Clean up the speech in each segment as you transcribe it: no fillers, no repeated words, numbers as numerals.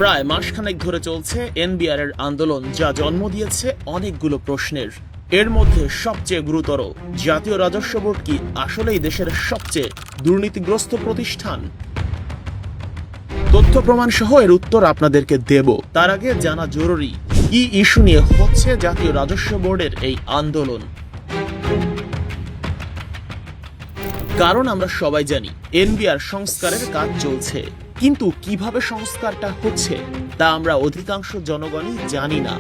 প্রায় মাসখানেক ধরে চলছে এনবিআর এর আন্দোলন, যা জন্ম দিয়েছে অনেকগুলো প্রশ্নের। এর মধ্যে সবচেয়ে গুরুতর, জাতীয় রাজস্ব বোর্ড কি আসলেই দেশের সবচেয়ে দুর্নীতিগ্রস্ত প্রতিষ্ঠান? তথ্য প্রমাণ সহ এর উত্তর আপনাদেরকে দেব। তার আগে জানা জরুরি, কি ইস্যু নিয়ে হচ্ছে জাতীয় রাজস্ব বোর্ডের এই আন্দোলন। কারণ আমরা সবাই জানি এনবিআর সংস্কারের কাজ চলছে, কিন্তু কিভাবে সংস্কারটা হচ্ছে তা আমরা অধিকাংশ জনগণই জানি না।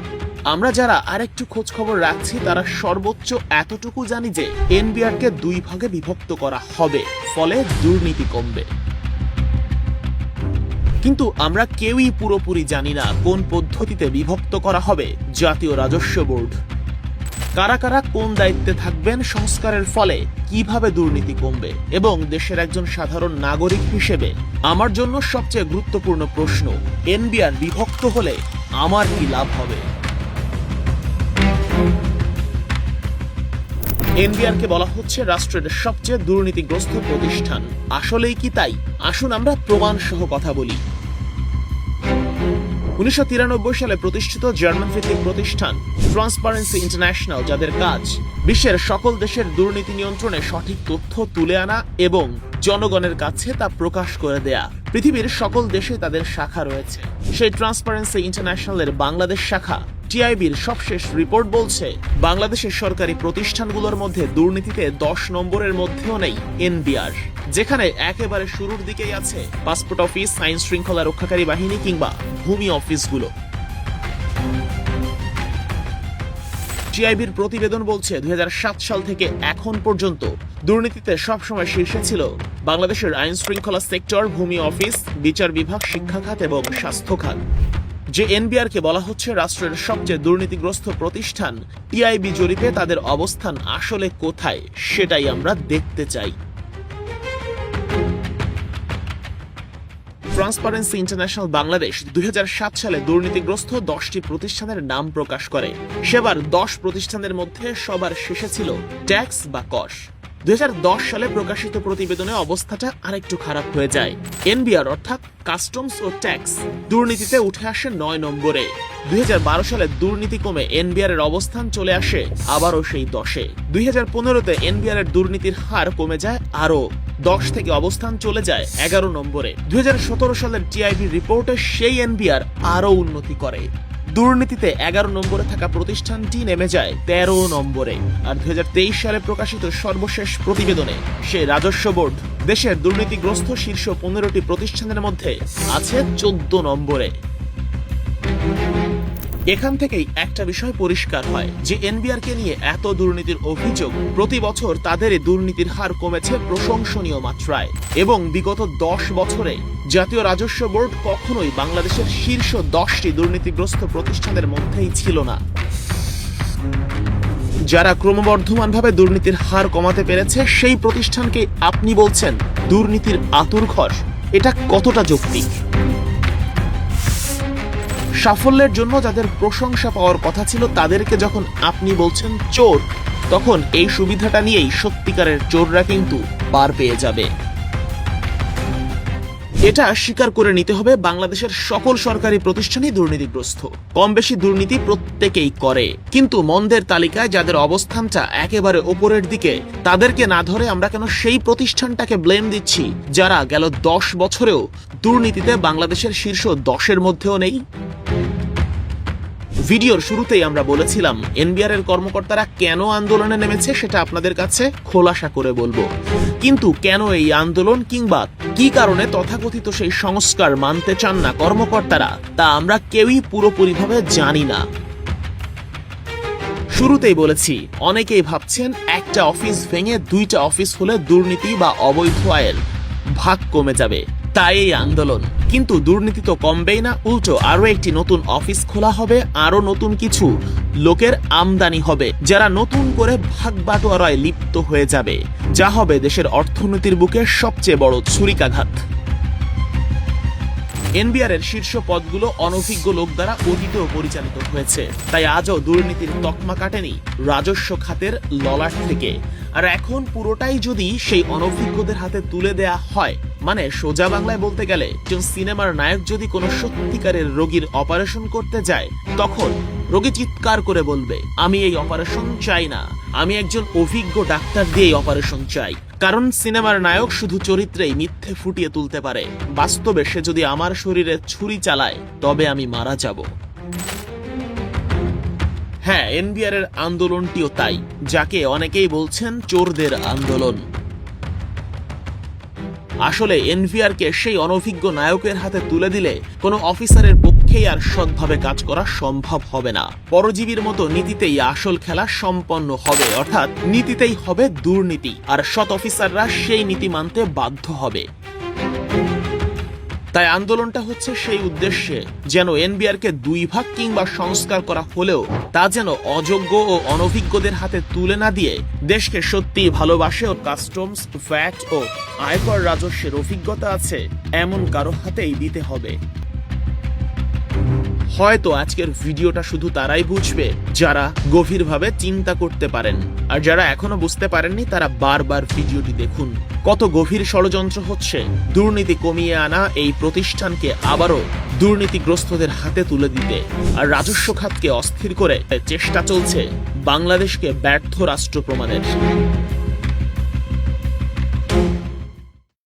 আমরা যারা আরেকটু খোঁজ খবর রাখছি তারা সর্বোচ্চ এতটুকু জানি যে এনবিআর কে দুই ভাগে বিভক্ত করা হবে, ফলে দুর্নীতি কমবে। কিন্তু আমরা কেউই পুরোপুরি জানি না কোন পদ্ধতিতে বিভক্ত করা হবে জাতীয় রাজস্ব বোর্ড, কারা কারা কোন দায়িত্বে থাকবেন, সংস্কারের ফলে কিভাবে দুর্নীতি কমবে, এবং দেশের একজন সাধারণ নাগরিক হিসেবে আমার জন্য সবচেয়ে গুরুত্বপূর্ণ প্রশ্ন, এনবিআর বিভক্ত হলে আমার কি লাভ হবে? এনবিআর কে বলা হচ্ছে রাষ্ট্রের সবচেয়ে দুর্নীতিগ্রস্ত প্রতিষ্ঠান। আসলেই কি তাই? আসুন আমরা প্রমাণ সহ কথা বলি। 1993 সালে প্রতিষ্ঠিত জার্মান ভিত্তিক প্রতিষ্ঠান ট্রান্সপারেন্সি ইন্টারন্যাশনাল, যাদের কাজ বিশ্বের সকল দেশের দুর্নীতি নিয়ন্ত্রণে সঠিক তথ্য তুলে আনা এবং জনগণের কাছে তা প্রকাশ করে দেয়া। পৃথিবীর সকল দেশে তাদের শাখা রয়েছে। সেই ট্রান্সপারেন্সি ইন্টারন্যাশনালের বাংলাদেশ শাখা টিআইবির সবশেষ রিপোর্ট বলছে, বাংলাদেশের সরকারি প্রতিষ্ঠানগুলোর মধ্যে দুর্নীতিতে 10 নম্বরের মধ্যেও নেই এনবিআর, যেখানে একেবারে শুরুর দিকেই আছে পাসপোর্ট অফিস, আইন শৃঙ্খলা রক্ষাকারী বাহিনী কিংবা ভূমি অফিসগুলো। টিআইবির প্রতিবেদন বলছে 2007 সাল থেকে এখন পর্যন্ত দুর্নীতিতে সবসময় শীর্ষে ছিল বাংলাদেশের আইন শৃঙ্খলা সেক্টর, ভূমি অফিস, বিচার বিভাগ, শিক্ষা খাত এবং স্বাস্থ্য খাত। যে এনবিআর কে বলা হচ্ছে রাষ্ট্রের সবচেয়ে দুর্নীতিগ্রস্ত প্রতিষ্ঠান, টিআইবি জরিপে তাদের অবস্থান আসলে কোথায় সেটাই আমরা দেখতে চাই। ট্রান্সপারেন্সি ইন্টারন্যাশনাল বাংলাদেশ 2007 সালে দুর্নীতিগ্রস্ত 10টি প্রতিষ্ঠানের নাম প্রকাশ করে। সেবার 10 প্রতিষ্ঠানের মধ্যে সবার শেষে ছিল ট্যাক্স বা কস। 2010 সালে প্রকাশিত প্রতিবেদনে অবস্থাটা আরেকটু খারাপ হয়ে যায়। এনবিআর অর্থাৎ কাস্টমস ও ট্যাক্স দুর্নীতিতে উঠে আসে 9 নম্বরে। 2012 সালে দুর্নীতি কমে এনবিআর এর অবস্থান চলে আসে আবারও সেই 10-এ। 2015-তে এনবিআর এর দুর্নীতির হার কমে যায় আরও 10 থেকে অবস্থান চলে যায় 11 নম্বরে। 2017 সালের টিআইবি রিপোর্টে সেই এনবিআর আরও উন্নতি করে। দুর্নীতিতে 11 নম্বরে থাকা প্রতিষ্ঠানটি নেমে যায় 13 নম্বরে। আর 2023 সালে প্রকাশিত সর্বশেষ প্রতিবেদনে সে রাজস্ব বোর্ড দেশের দুর্নীতিগ্রস্ত শীর্ষ 15টি প্রতিষ্ঠানের মধ্যে আছে 14 নম্বরে। এখান থেকেই একটা বিষয় পরিষ্কার হয় যে এনবিআর কে নিয়ে এত দুর্নীতির অভিযোগ, প্রতি বছর তাদের দুর্নীতির হার কমেছে প্রশংসনীয় মাত্রায়, এবং বিগত 10 বছরে জাতীয় রাজস্ব বোর্ড কখনোই বাংলাদেশের শীর্ষ 10টি দুর্নীতিগ্রস্ত প্রতিষ্ঠানের মধ্যেই ছিল না। যারা ক্রমবর্ধমানভাবে দুর্নীতির হার কমাতে পেরেছে সেই প্রতিষ্ঠানকে আপনি বলছেন দুর্নীতির আঁতুড়ঘর, এটা কতটা যৌক্তিক? সাফল্যের জন্য যাদের প্রশংসা পাওয়ার কথা ছিল তাদেরকে যখন আপনি বলছেন চোর, তখন এই সুবিধাটা নিয়েই সত্যিকারের চোররা কিন্তু পার পেয়ে যাবে। এটা স্বীকার করে নিতে হবে, বাংলাদেশের সকল সরকারি প্রতিষ্ঠানই দুর্নীতিগ্রস্ত। কম বেশি দুর্নীতি প্রত্যেকেই করে, কিন্তু মন্দের তালিকায় যাদের অবস্থানটা একেবারে ওপরের দিকে তাদেরকে না ধরে আমরা কেন সেই প্রতিষ্ঠানটাকে ব্লেম দিচ্ছি যারা গেল 10 বছরেও দুর্নীতিতে বাংলাদেশের শীর্ষ 10-এর মধ্যেও নেই? ভিডিওর শুরুতেই আমরা বলেছিলাম এনবিআর এর কর্মকর্তারা কেন আন্দোলনে নেমেছে সেটা আপনাদের কাছে খোলাসা করে বলবো, কিন্তু কেন এই আন্দোলন কিংবা কি কারণে তথাকথিত সেই সংস্কার মানতে চান না কর্মকর্তারা তা আমরা কেউই পুরোপুরিভাবে জানি না। শুরুতেই বলেছি, অনেকেই ভাবছেন একটা অফিস ভেঙে 2টা অফিস হলে দুর্নীতি বা অবৈধ আয়ের ভাগ কমে যাবে, তাই এই আন্দোলন। কিন্তু দুর্নীতি তো কমবেই না, উল্টো আরো একটি নতুন অফিস খোলা হবে, আরো নতুন কিছু লোকের আমদানি হবে যারা নতুন করে ভাগ বাটোয়ারায় লিপ্ত হয়ে যাবে, যা হবে দেশের অর্থনীতির বুকে সবচেয়ে বড় ছুরিকাঘাত। এনবিআর এর শীর্ষ পদগুলো অনভিজ্ঞ লোক দ্বারা অতীতেও পরিচালিত হয়েছে, তাই আজও দুর্নীতির তকমা কাটেনি রাজস্ব খাতের ললাট থেকে। আর এখন পুরোটাই যদি সেই অনভিজ্ঞদের হাতে তুলে দেয়া হয় মানে সোজা বাংলায় বলতে গেলে একজন সিনেমার নায়ক যদি কোনো সত্যিকারের রোগীর অপারেশন করতে যায়, তখন রোগী চিৎকার করে বলবে, আমি এই অপারেশন চাই না, আমি একজন অভিজ্ঞ ডাক্তার দিয়ে এই অপারেশন চাই। কারণ সিনেমার নায়ক শুধু চরিত্রেই মিথ্যে ফুটিয়ে তুলতে পারে, বাস্তবে সে যদি আমার শরীরে ছুরি চালায় তবে আমি মারা যাব। হ্যাঁ, এনবিআর এর আন্দোলনটিও তাই, যাকে অনেকেই বলছেন চোরদের আন্দোলন। আসলে এনভিআর কে সেই অনভিজ্ঞ নায়কের হাতে তুলে দিলে কোনো অফিসারের পক্ষেই আর সৎভাবে কাজ করা সম্ভব হবে না। পরজীবীর মতো নীতিতেই আসল খেলা সম্পন্ন হবে, অর্থাৎ নীতিতেই হবে দুর্নীতি, আর সৎ অফিসাররা সেই নীতি মানতে বাধ্য হবে। তাই আন্দোলনটা হচ্ছে সেই উদ্দেশ্যে যেন এনবিআর কে দুই ভাগ কিংবা সংস্কার করা হলেও তা যেন অযোগ্য ও অনভিজ্ঞদের হাতে তুলে না দিয়ে দেশকে সত্যি ভালোবাসে ও কাস্টমস, ভ্যাট ও আয়কর রাজস্বের অভিজ্ঞতা আছে এমন কারো হাতেই দিতে হবে। হয়তো আজকের ভিডিওটা শুধু তারাই বুঝবে যারা গভীরভাবে চিন্তা করতে পারেন, আর যারা এখনো বুঝতে পারেননি তারা বারবার ভিডিওটি দেখুন। কত গভীর ষড়যন্ত্র হচ্ছে দুর্নীতি কমিয়ে আনা এই প্রতিষ্ঠানকে আবারও দুর্নীতিগ্রস্তদের হাতে তুলে দিতে, আর রাজস্ব খাতকে অস্থির করে চেষ্টা চলছে বাংলাদেশকে ব্যর্থ রাষ্ট্র প্রমাণের।